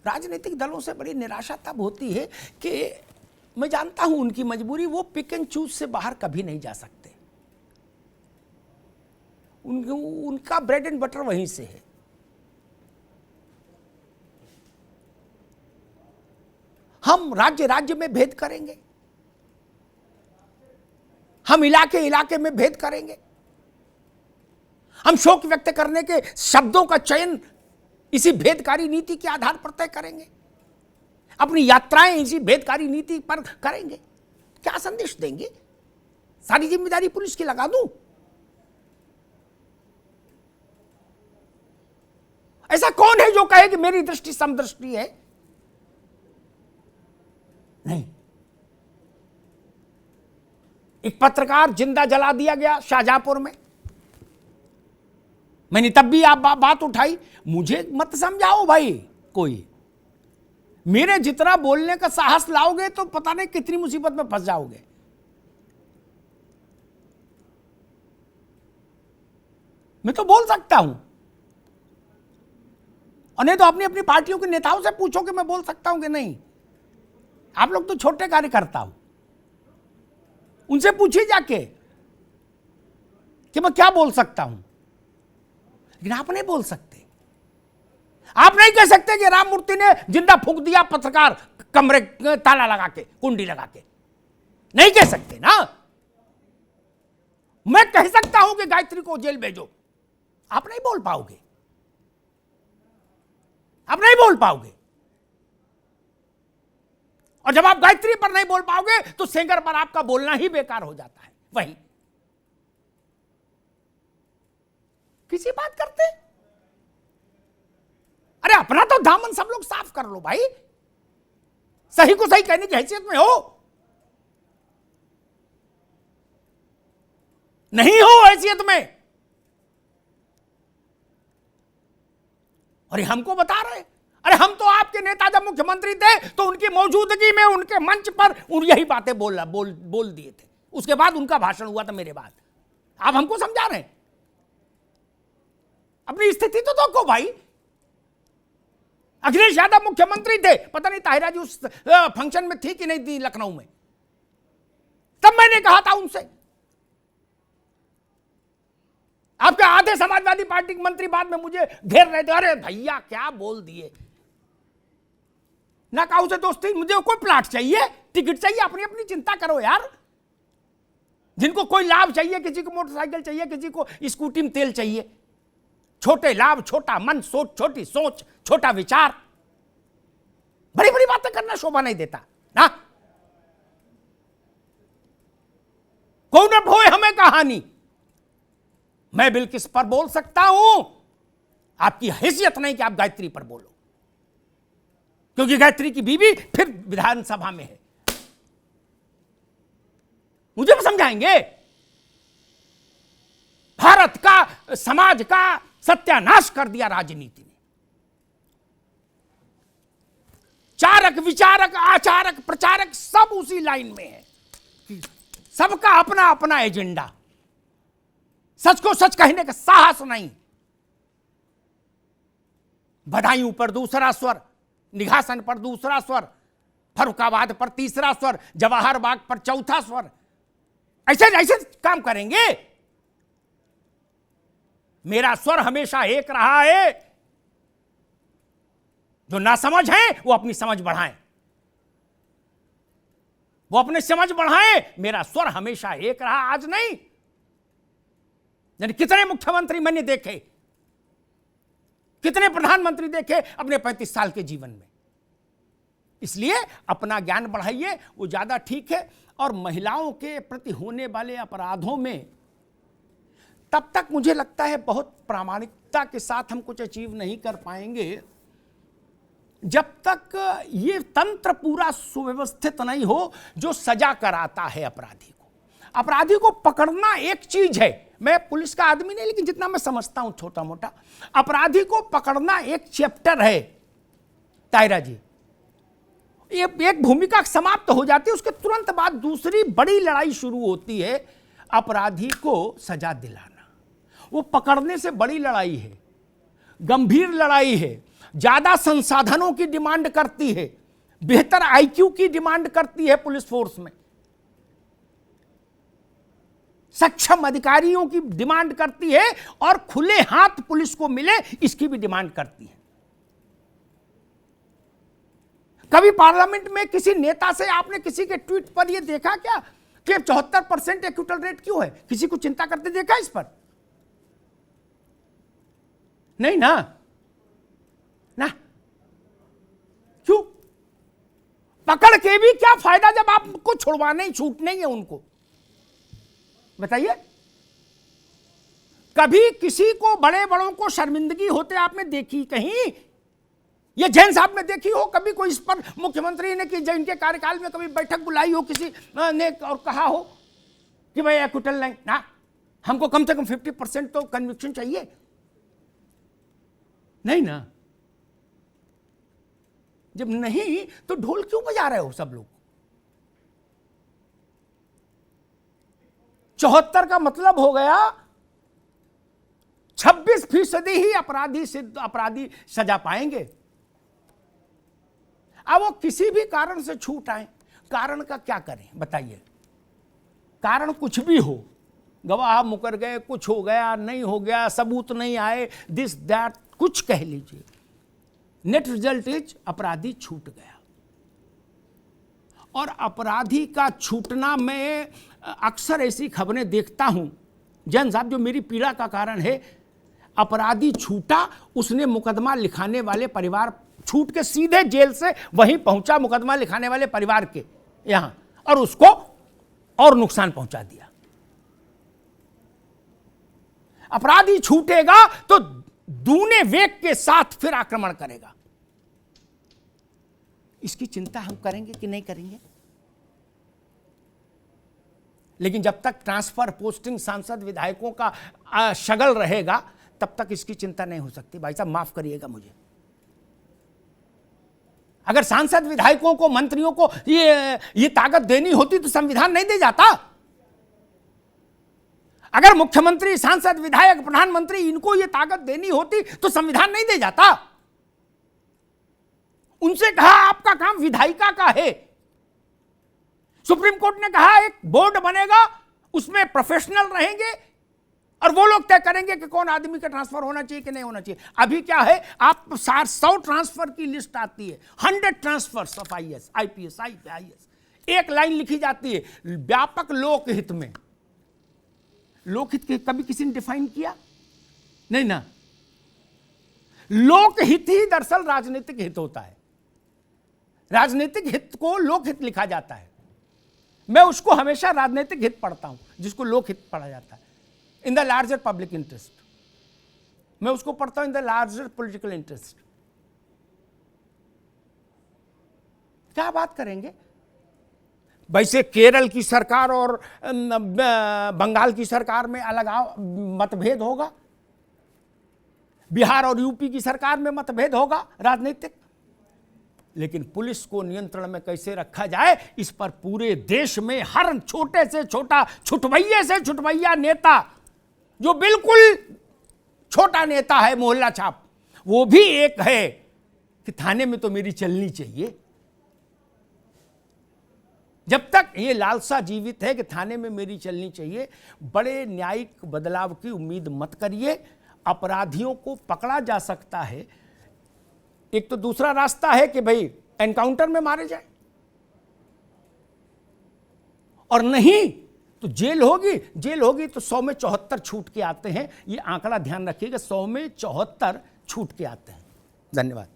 राजनीतिक दलों से बड़ी निराशा तब होती है कि मैं जानता हूं उनकी मजबूरी, वो पिक एंड चूज से बाहर कभी नहीं जा सकते। उनका ब्रेड एंड बटर वहीं से है। हम राज्य राज्य में भेद करेंगे, हम इलाके इलाके में भेद करेंगे, हम शोक व्यक्त करने के शब्दों का चयन इसी भेदकारी नीति के आधार पर तय करेंगे, अपनी यात्राएं इसी भेदकारी नीति पर करेंगे। क्या संदेश देंगे? सारी जिम्मेदारी पुलिस की लगा दूं? ऐसा कौन है जो कहे कि मेरी दृष्टि समदृष्टि है? नहीं। एक पत्रकार जिंदा जला दिया गया शाहजहांपुर में, मैंने तब भी आप बात उठाई। मुझे मत समझाओ भाई, कोई मेरे जितना बोलने का साहस लाओगे तो पता नहीं कितनी मुसीबत में फंस जाओगे। मैं तो बोल सकता हूं, और नहीं तो अपनी अपनी पार्टियों के नेताओं से पूछो कि मैं बोल सकता हूं कि नहीं। आप लोग तो छोटे कार्यकर्ता हो, उनसे पूछिए जाके कि मैं क्या बोल सकता हूं। लेकिन आप नहीं बोल सकते। आप नहीं कह सकते कि राममूर्ति ने जिंदा फूंक दिया पत्रकार कमरे ताला लगा के, कुंडी लगा के। नहीं कह सकते ना। मैं कह सकता हूं कि गायत्री को जेल भेजो, आप नहीं बोल पाओगे, आप नहीं बोल पाओगे। और जब आप गायत्री पर नहीं बोल पाओगे तो सेंगर पर आपका बोलना ही बेकार हो जाता है। वही किसी बात करते, अरे अपना तो दामन सब लोग साफ कर लो भाई। सही को सही कहने की हैसियत में हो, नहीं हो हैसियत में। और हमको बता रहे, अरे हम तो आपके नेता जब मुख्यमंत्री थे तो उनकी मौजूदगी में उनके मंच पर यही बातें बोल दिए थे। उसके बाद उनका भाषण हुआ था मेरे बाद। आप हमको समझा रहे हैं? अपनी स्थिति तो देखो भाई। अखिलेश यादव मुख्यमंत्री थे, पता नहीं ताहिरा जी उस फंक्शन में थी कि नहीं थी लखनऊ में, तब मैंने कहा था उनसे, आपके आधे समाजवादी पार्टी के मंत्री बाद में मुझे घेर रहे थे, अरे भैया क्या बोल दिए। ना कहा उसे दोस्ती, मुझे कोई प्लाट चाहिए, टिकट चाहिए, अपनी अपनी चिंता करो यार। जिनको कोई लाभ चाहिए, किसी को मोटरसाइकिल चाहिए, किसी को स्कूटी में तेल चाहिए, छोटे लाभ, छोटा मन, छोटी सोच, छोटा विचार। बड़ी बड़ी बातें करना शोभा नहीं देता ना। कौन न ढोए हमें कहानी। मैं बिल्किस पर बोल सकता हूं, आपकी हैसियत नहीं कि आप गायत्री पर बोलो, क्योंकि गायत्री की बीवी फिर विधानसभा में है। मुझे भी समझाएंगे? भारत का, समाज का सत्यानाश कर दिया राजनीति ने। चारक, विचारक, आचारक, प्रचारक सब उसी लाइन में है, सबका अपना अपना एजेंडा। सच को सच कहने का साहस नहीं। बदायूं पर दूसरा स्वर, निघासन पर दूसरा स्वर, फर्रुखाबाद पर तीसरा स्वर, जवाहर बाग पर चौथा स्वर। ऐसे ऐसे काम करेंगे? मेरा स्वर हमेशा एक रहा है। जो ना समझ है वो अपनी समझ बढ़ाएं, वो अपनी समझ बढ़ाएं। मेरा स्वर हमेशा एक रहा, आज नहीं। यानी कितने मुख्यमंत्री मैंने देखे, कितने प्रधानमंत्री देखे अपने 35 साल के जीवन में। इसलिए अपना ज्ञान बढ़ाइए, वो ज्यादा ठीक है। और महिलाओं के प्रति होने वाले अपराधों में तब तक मुझे लगता है बहुत प्रामाणिकता के साथ हम कुछ अचीव नहीं कर पाएंगे जब तक ये तंत्र पूरा सुव्यवस्थित नहीं हो जो सजा कराता है अपराधी को। अपराधी को पकड़ना एक चीज है, मैं पुलिस का आदमी नहीं, लेकिन जितना मैं समझता हूं छोटा मोटा, अपराधी को पकड़ना एक चैप्टर है। तायरा जी, ये एक भूमिका समाप्त हो जाती है, उसके तुरंत बाद दूसरी बड़ी लड़ाई शुरू होती है, अपराधी को सजा दिलाना। वो पकड़ने से बड़ी लड़ाई है, गंभीर लड़ाई है। ज्यादा संसाधनों की डिमांड करती है, बेहतर आईक्यू की डिमांड करती है पुलिस फोर्स में, सक्षम अधिकारियों की डिमांड करती है, और खुले हाथ पुलिस को मिले इसकी भी डिमांड करती है। कभी पार्लियामेंट में किसी नेता से आपने किसी के ट्वीट पर यह देखा क्या कि 74% एक्यूटल रेट क्यों है? किसी को चिंता करते देखा इस पर? नहीं ना, ना। क्यों? पकड़ के भी क्या फायदा जब आपको छुड़वाने ही छूट नहीं है उनको? बताइए, कभी किसी को, बड़े बड़ों को शर्मिंदगी होते आपने देखी कहीं? ये जैन साहब ने देखी हो कभी कोई इस पर मुख्यमंत्री ने कि इनके कार्यकाल में कभी बैठक बुलाई हो किसी ने और कहा हो कि भाई एक्यूटल नहीं ना, हमको कम से कम 50% तो कन्विक्शन चाहिए? नहीं ना। जब नहीं तो ढोल क्यों बजा रहे हो सब लोग? 74 का मतलब हो गया 26% ही अपराधी सजा पाएंगे। अब वो किसी भी कारण से छूट आए, कारण का क्या करें बताइए? कारण कुछ भी हो, गवाह मुकर गए, कुछ हो गया, नहीं हो गया, सबूत नहीं आए, दिस दैट, कुछ कह लीजिए, नेट रिजल्ट इज अपराधी छूट गया। और अपराधी का छूटना, मैं अक्सर ऐसी खबरें देखता हूं जैन साहब, जो मेरी पीड़ा का कारण है। अपराधी छूटा, उसने मुकदमा लिखाने वाले परिवार, छूट के सीधे जेल से वहीं पहुंचा मुकदमा लिखाने वाले परिवार के यहां, और उसको और नुकसान पहुंचा दिया। अपराधी छूटेगा तो दूने वेग के साथ फिर आक्रमण करेगा। इसकी चिंता हम करेंगे कि नहीं करेंगे? लेकिन जब तक ट्रांसफर, पोस्टिंग, सांसद, विधायकों का शगल रहेगा, तब तक इसकी चिंता नहीं हो सकती। भाई साहब माफ करिएगा मुझे, अगर सांसद, विधायकों को, मंत्रियों को ये ताकत देनी होती तो संविधान नहीं दे जाता। अगर मुख्यमंत्री, सांसद, विधायक, प्रधानमंत्री, इनको ये ताकत देनी होती तो संविधान नहीं दे जाता। उनसे कहा आपका काम विधायिका का है। सुप्रीम कोर्ट ने कहा एक बोर्ड बनेगा, उसमें प्रोफेशनल रहेंगे और वो लोग तय करेंगे कि कौन आदमी का ट्रांसफर होना चाहिए कि नहीं होना चाहिए। अभी क्या है, आप 100 ट्रांसफर की लिस्ट आती है, 100 transfers of IAS, IPS, IPS, एक लाइन लिखी जाती है, व्यापक लोकहित में। लोकहित के कभी किसी ने डिफाइन किया? नहीं ना। लोकहित ही दरअसल राजनीतिक हित होता है। राजनीतिक हित को लोकहित लिखा जाता है। मैं उसको हमेशा राजनीतिक हित पढ़ता हूं, जिसको लोकहित पढ़ा जाता है, in the larger public interest. मैं उसको पढ़ता हूं in the larger political interest. क्या बात करेंगे? वैसे केरल की सरकार और बंगाल की सरकार में अलगाव, मतभेद होगा, बिहार और यूपी की सरकार में मतभेद होगा राजनीतिक, लेकिन पुलिस को नियंत्रण में कैसे रखा जाए, इस पर पूरे देश में हर छोटे से छोटा, छुटभैये से छुटभैया नेता, जो बिल्कुल छोटा नेता है, मोहल्ला छाप, वो भी एक है कि थाने में तो मेरी चलनी चाहिए। जब तक ये लालसा जीवित है कि थाने में मेरी चलनी चाहिए, बड़े न्यायिक बदलाव की उम्मीद मत करिए। अपराधियों को पकड़ा जा सकता है, एक तो दूसरा रास्ता है कि भाई एनकाउंटर में मारे जाए, और नहीं तो जेल होगी। जेल होगी तो 100 में 74 छूट के आते हैं। ये आंकड़ा ध्यान रखिएगा, 100 में 74 छूट के आते हैं। धन्यवाद।